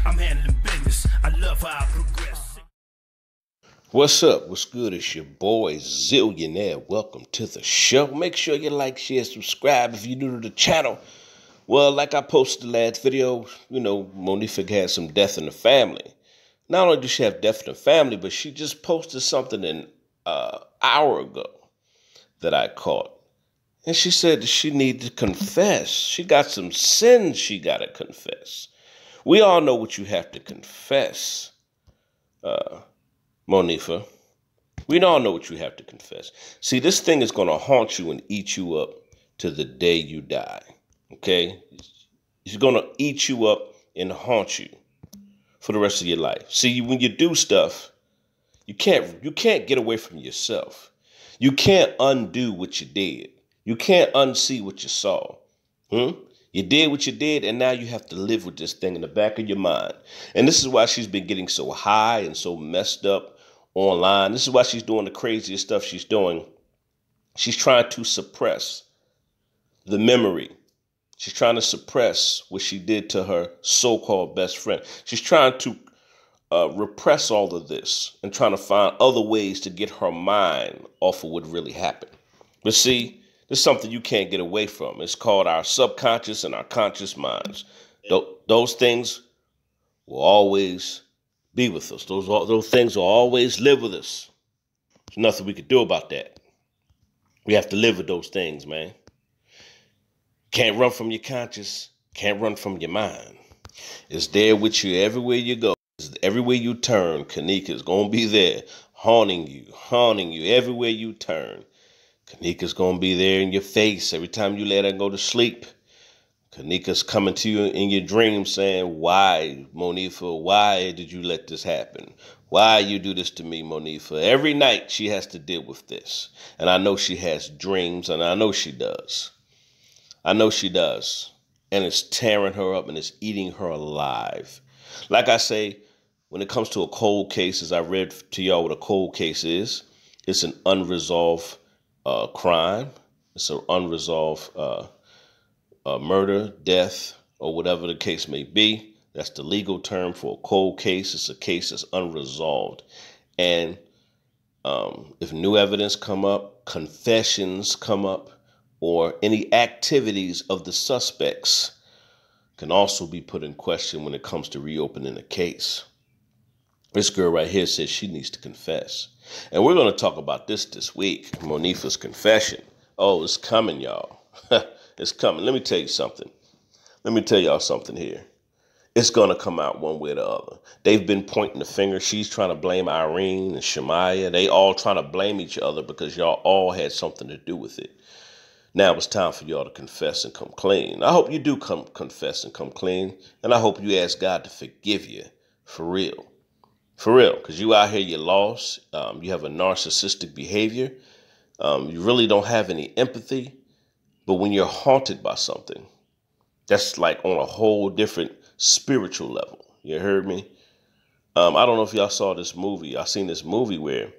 I'm handling business. I love how I progress. What's up? What's good? It's your boy Zillionaire. Welcome to the show. Make sure you like, share, subscribe if you're new to the channel. Well, like I posted the last video, Monifah had some death in the family. Not only did she have death in the family, but she just posted something an hour ago that I caught. And she said that she needed to confess. She got some sins she got to confess. We all know what you have to confess, Monifah. We all know what you have to confess. See, this thing is going to haunt you and eat you up to the day you die. Okay? It's going to eat you up and haunt you for the rest of your life. See, when you do stuff, you can't get away from yourself. You can't undo what you did. You can't unsee what you saw. You did what you did, and now you have to live with this thing in the back of your mind. And this is why she's been getting so high and so messed up online. This is why she's doing the craziest stuff she's doing. She's trying to suppress the memory. She's trying to suppress what she did to her so-called best friend. She's trying to repress all of this and trying to find other ways to get her mind off of what really happened. But see, there's something you can't get away from. It's called our subconscious and our conscious minds. Those things will always be with us. Those things will always live with us. There's nothing we can do about that. We have to live with those things, man. Can't run from your conscious. Can't run from your mind. It's there with you everywhere you go. Everywhere you turn, Kenneka is going to be there, haunting you everywhere you turn. Kenneka's going to be there in your face every time you let her go to sleep. Kenneka's coming to you in your dreams saying, why, Monifah, why did you let this happen? Why you do this to me, Monifah? Every night she has to deal with this. And I know she has dreams, and I know she does. I know she does. And it's tearing her up and it's eating her alive. Like I say, when it comes to a cold case, as I read to y'all what a cold case is, it's an unresolved crime. It's an unresolved murder, death, or whatever the case may be. That's the legal term for a cold case. It's a case that's unresolved. And if new evidence come up, confessions come up, or any activities of the suspects can also be put in question when it comes to reopening a case. This girl right here says she needs to confess. And we're going to talk about this week, Monifah's confession. Oh, it's coming, y'all. It's coming. Let me tell you something. Let me tell y'all something here. It's going to come out one way or the other. They've been pointing the finger. She's trying to blame Irene and Shemaya. They all trying to blame each other because y'all all had something to do with it. Now it's time for y'all to confess and come clean. I hope you do confess and come clean. And I hope you ask God to forgive you for real. For real, because you out here, you're lost. You have a narcissistic behavior. You really don't have any empathy. But when you're haunted by something, that's like on a whole different spiritual level. You heard me? I don't know if y'all saw this movie. I seen this movie where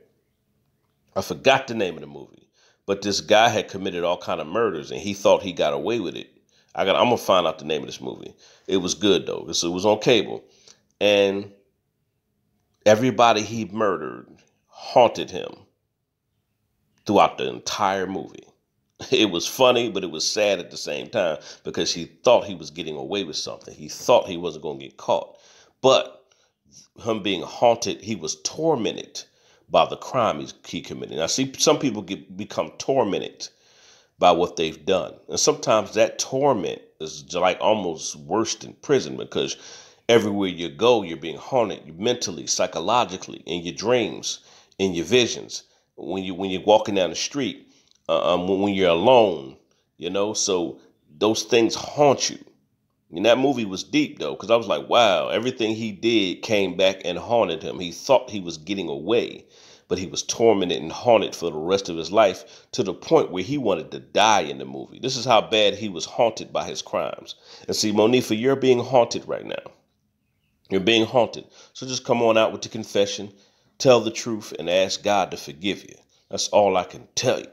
I forgot the name of the movie, but this guy had committed all kind of murders and he thought he got away with it. I'm gonna find out the name of this movie. It was good though. It was on cable, and everybody he murdered haunted him throughout the entire movie. It was funny, but it was sad at the same time because he thought he was getting away with something. He thought he wasn't going to get caught. But him being haunted, he was tormented by the crime he committed. Now, see, some people become tormented by what they've done. And sometimes that torment is like almost worse than prison because everywhere you go, you're being haunted mentally, psychologically, in your dreams, in your visions. When you're walking down the street, when you're alone, so those things haunt you. And that movie was deep though, because I was like, wow, everything he did came back and haunted him. He thought he was getting away, but he was tormented and haunted for the rest of his life to the point where he wanted to die in the movie. This is how bad he was haunted by his crimes. And see, Monifah, you're being haunted right now. You're being haunted. So just come on out with the confession, tell the truth, and ask God to forgive you. That's all I can tell you.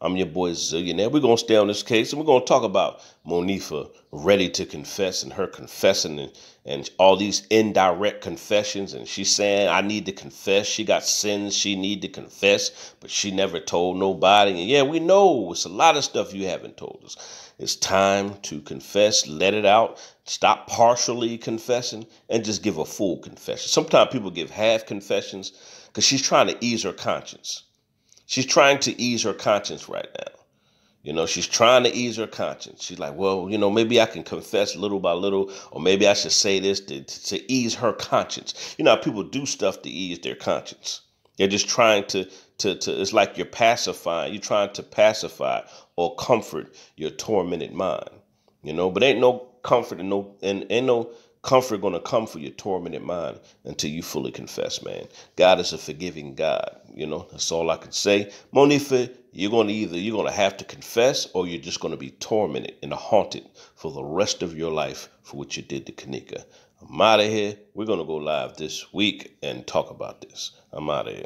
I'm your boy Zillionaire. We're going to stay on this case, and we're going to talk about Monifah ready to confess and her confessing and all these indirect confessions. And she's saying, I need to confess. She got sins she need to confess, but she never told nobody. And yeah, we know it's a lot of stuff you haven't told us. It's time to confess, let it out, stop partially confessing, and just give a full confession. Sometimes people give half confessions because she's trying to ease her conscience. She's trying to ease her conscience right now. You know, she's trying to ease her conscience. She's like, well, you know, maybe I can confess little by little, or maybe I should say this to ease her conscience. You know how people do stuff to ease their conscience. They're just trying to it's like you're trying to pacify or comfort your tormented mind. You know, but ain't no comfort and ain't no comfort gonna come for your tormented mind until you fully confess, man. God is a forgiving God. You know, that's all I can say. Monifah, you're gonna have to confess, or you're just gonna be tormented and haunted for the rest of your life for what you did to Kenneka. I'm out of here. We're gonna go live this week and talk about this. I'm out of here.